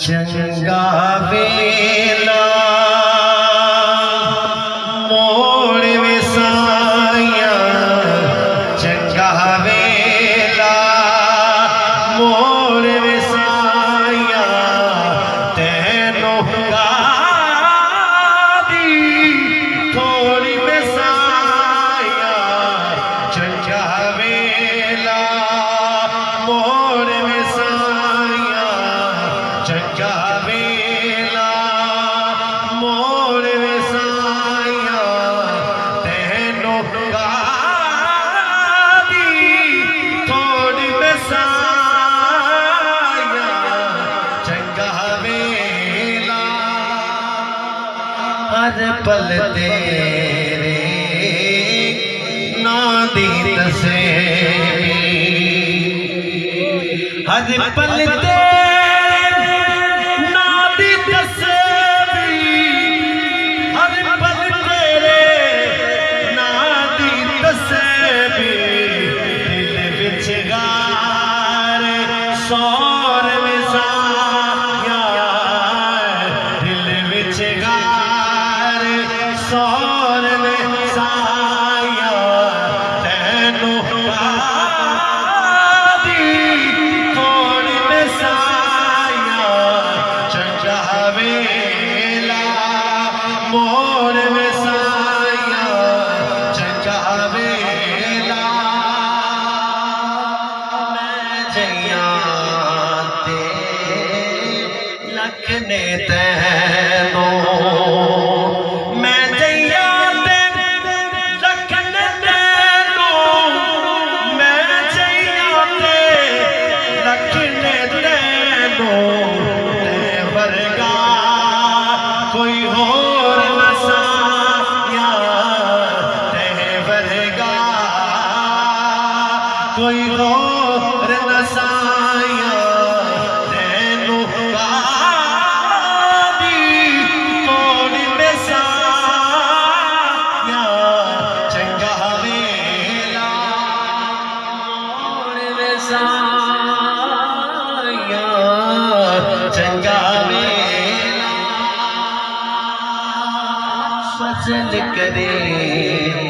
चंगा वेला मोड़ विसाया, चंगा वेला मोड़ विसाया, तेनों गादी थोड़ी विसाया, चंगा वेला मोड़ विसाया, चंगा वेला मोड़ विसाया, तेनों गादी थोड़ी विसाया, चंगा वेला हर पल तेरे नां दी तस्वीर, हर पल सौर विसाया, दिल विच गार सौर विसाया, तेनों गादी थोड़ी विसाया, चंगा वेला मोड़ विसाया, चंगा वेला मैं जइया लखने तैनों, मैं जइया लखने तैनों, मैं जइया लखने तैनों, ते वर्गा कोई होर वसाया, ते वर्गा कोई होर वसाया, तेनों गादी थोड़ी विसाया, चंगा वेला मोड़ विसाया, चंगा वेला फजल करे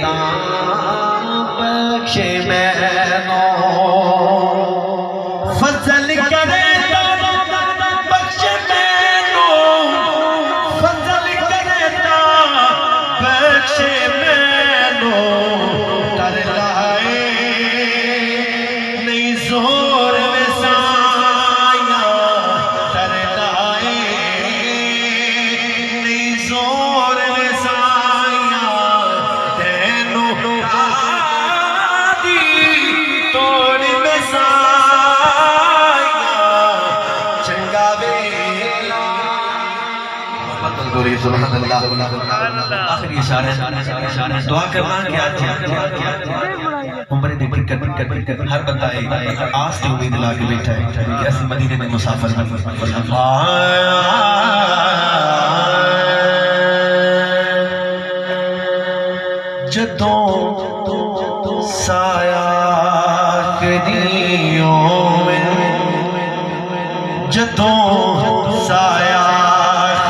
तां बख्शे मैनों, फजल करे तां बख्शे मैनों, फजल करे तां बख्शे मैनों, कर लाए नहीं जोर विसाया, कर लाए नहीं जोर विसाया, तेनों गादी तोड़ी विसाया, चंगा वेला सुभान अल्लाह। आखिरी इशारा दुआ करना कि आज उम्र दी बरकत हर बंदा आस की उम्मीद ला के बैठा है कि ऐसे मदीने में मुसाफिर जदों साया कदियों में, जदों साया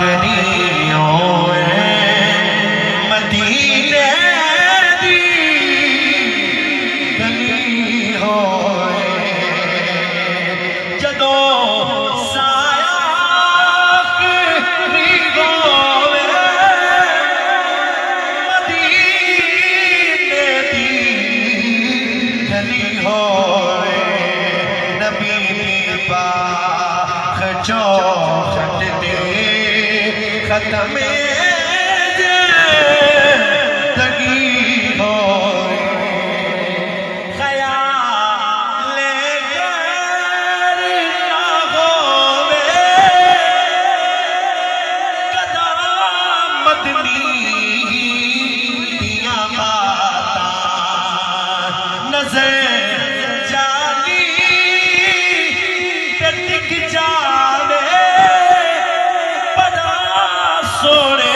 कदियों में, मदीने दी गली होए, जदों साया कदियों में, मदीने दी गली होए, नबी दी पाख चौखट दे खत्मे जिंदगी होए, ख्याले गैर ना होवे, कदा मदनी दियां बातां नजर जानी ते टिक जावे, बड़ा सोने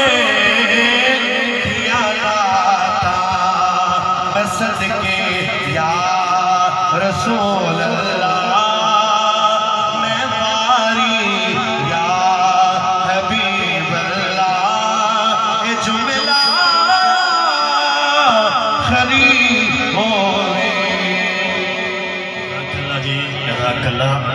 अल्लाह